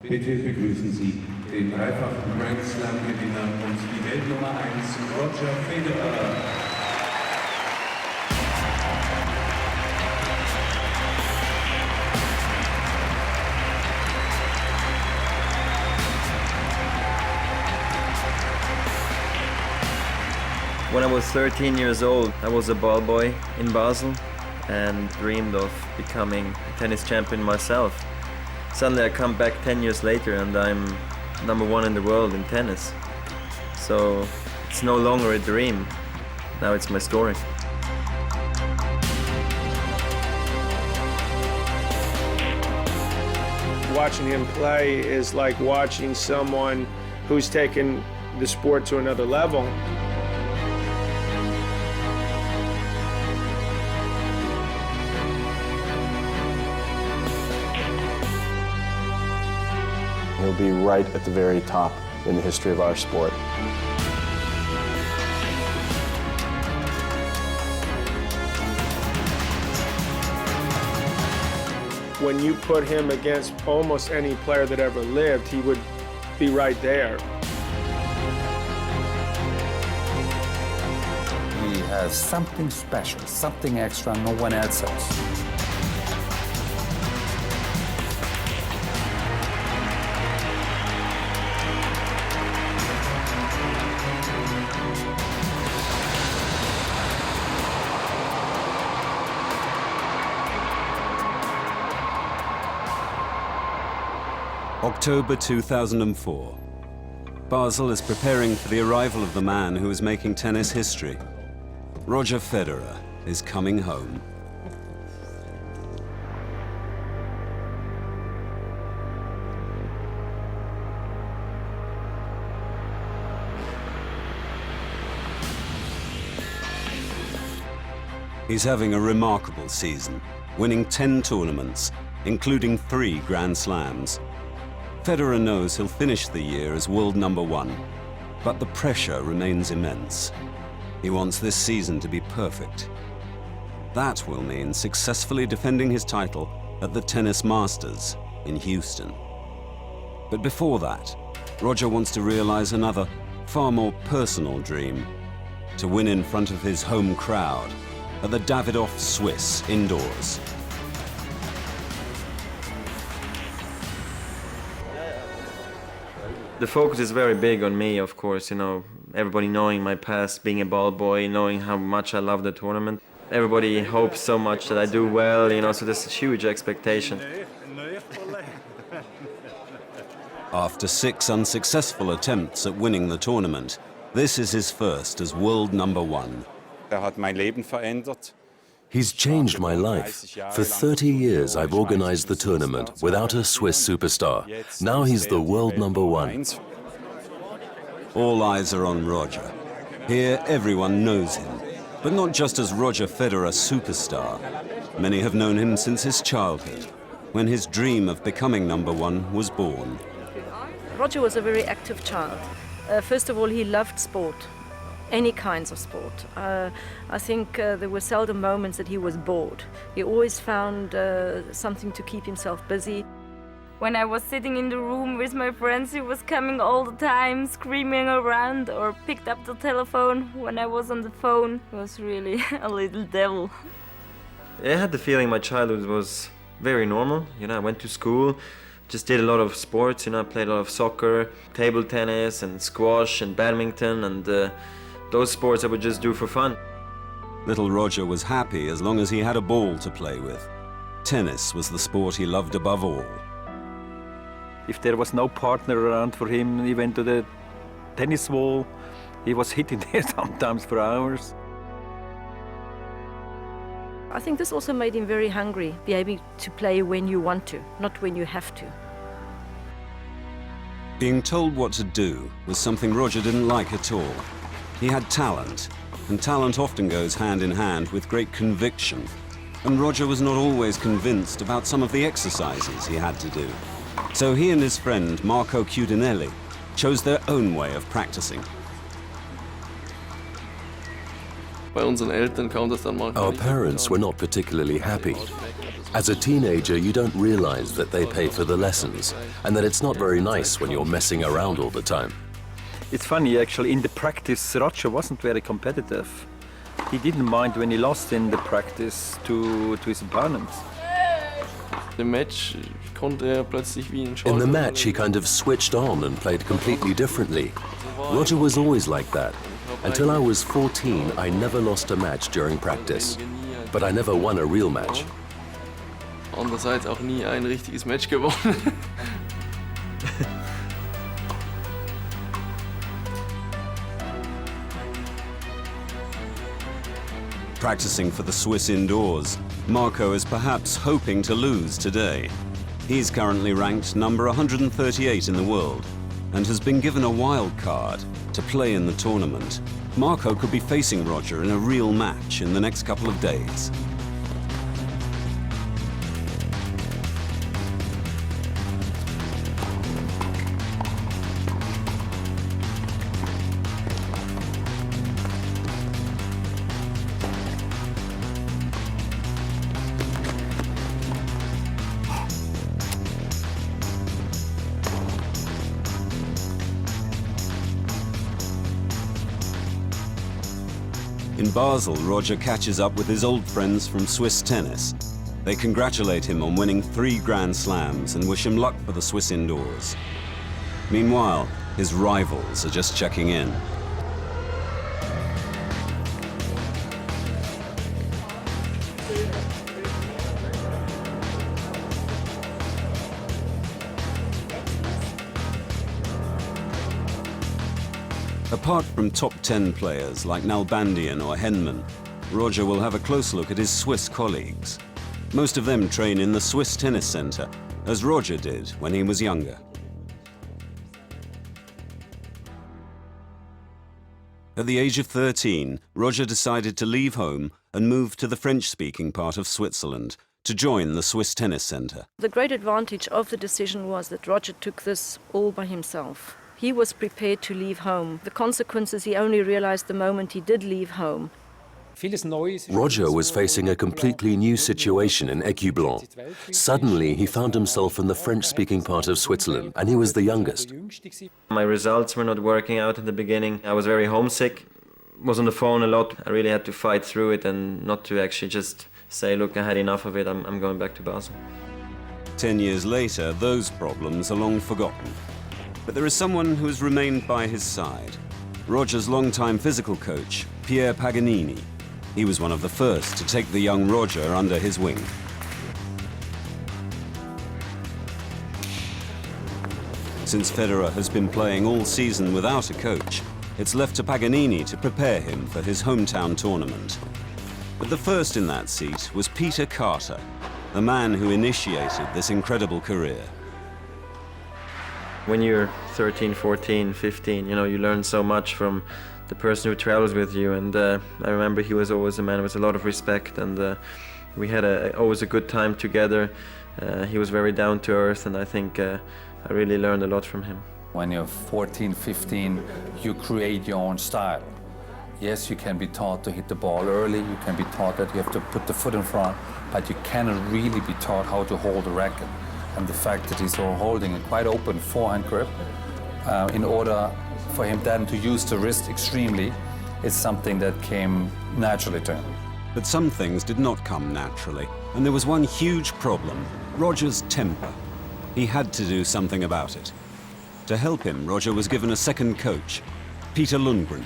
Bitte begrüßen Sie den dreifachen Grand Slam-Gewinner und die Weltnummer 1, Roger Federer. When I was 13 years old, I was a ball boy in Basel and dreamed of becoming a tennis champion myself. Suddenly I come back 10 years later and I'm #1 in the world in tennis. So it's no longer a dream, now it's my story. Watching him play is like watching someone who's taken the sport to another level. He'll be right at the very top in the history of our sport. When you put him against almost any player that ever lived, he would be right there. He has something special, something extra no one else has. October 2004. Basel is preparing for the arrival of the man who is making tennis history. Roger Federer is coming home. He's having a remarkable season, winning 10 tournaments, including 3 Grand Slams. Federer knows he'll finish the year as world #1, but the pressure remains immense. He wants this season to be perfect. That will mean successfully defending his title at the Tennis Masters in Houston. But before that, Roger wants to realize another, far more personal dream: to win in front of his home crowd at the Davidoff Swiss indoors. The focus is very big on me, of course, you know, everybody knowing my past, being a ball boy, knowing how much I love the tournament. Everybody hopes so much that I do well, you know, so there's a huge expectation. After 6 unsuccessful attempts at winning the tournament, this is his first as world #1. hat mein Leben verändert. He's changed my life. For 30 years, I've organized the tournament without a Swiss superstar. Now he's the world #1. All eyes are on Roger. Here, everyone knows him, but not just as Roger Federer superstar. Many have known him since his childhood, when his dream of becoming #1 was born. Roger was a very active child. First of all, he loved sport. Any kinds of sport. I think there were seldom moments that he was bored. He always found something to keep himself busy. When I was sitting in the room with my friends, he was coming all the time, screaming around, or picked up the telephone when I was on the phone. He was really a little devil. I had the feeling my childhood was very normal. You know, I went to school, just did a lot of sports, you know, I played a lot of soccer, table tennis and squash and badminton, and those sports I would just do for fun. Little Roger was happy as long as he had a ball to play with. Tennis was the sport he loved above all. If there was no partner around for him, he went to the tennis wall. He was hitting there sometimes for hours. I think this also made him very hungry, be able to play when you want to, not when you have to. Being told what to do was something Roger didn't like at all. He had talent, and talent often goes hand in hand with great conviction. And Roger was not always convinced about some of the exercises he had to do. So he and his friend Marco Chiudinelli chose their own way of practicing. Our parents were not particularly happy. As a teenager, you don't realize that they pay for the lessons and that it's not very nice when you're messing around all the time. It's funny, actually, in the practice, Roger wasn't very competitive. He didn't mind when he lost in the practice to his opponents. In the match, he kind of switched on and played completely differently. Roger was always like that. Until I was 14, I never lost a match during practice. But I never won a real match. Andererseits auch nie ein richtiges Match gewonnen. Practicing for the Swiss indoors, Marco is perhaps hoping to lose today. He's currently ranked number 138 in the world and has been given a wild card to play in the tournament. Marco could be facing Roger in a real match in the next couple of days. In Basel, Roger catches up with his old friends from Swiss tennis. They congratulate him on winning 3 Grand Slams and wish him luck for the Swiss indoors. Meanwhile, his rivals are just checking in. Apart from top 10 players like Nalbandian or Henman, Roger will have a close look at his Swiss colleagues. Most of them train in the Swiss Tennis Center, as Roger did when he was younger. At the age of 13, Roger decided to leave home and move to the French-speaking part of Switzerland to join the Swiss Tennis Center. The great advantage of the decision was that Roger took this all by himself. He was prepared to leave home. The consequences he only realized the moment he did leave home. Roger was facing a completely new situation in Écublens. Suddenly, he found himself in the French-speaking part of Switzerland, and he was the youngest. My results were not working out in the beginning. I was very homesick, was on the phone a lot. I really had to fight through it and not to actually just say, look, I had enough of it, I'm going back to Basel. 10 years later, those problems are long forgotten. But there is someone who has remained by his side. Roger's longtime physical coach, Pierre Paganini. He was one of the first to take the young Roger under his wing. Since Federer has been playing all season without a coach, it's left to Paganini to prepare him for his hometown tournament. But the first in that seat was Peter Carter, the man who initiated this incredible career. When you're 13, 14, 15, you know, you learn so much from the person who travels with you. And I remember he was always a man with a lot of respect, and we had always a good time together. He was very down to earth, and I think I really learned a lot from him. When you're 14, 15, you create your own style. Yes, you can be taught to hit the ball early, you can be taught that you have to put the foot in front, but you cannot really be taught how to hold a racket. And the fact that he's holding a quite open forehand grip, in order for him then to use the wrist extremely, is something that came naturally to him. But some things did not come naturally, and there was one huge problem: Roger's temper. He had to do something about it. To help him, Roger was given a second coach, Peter Lundgren.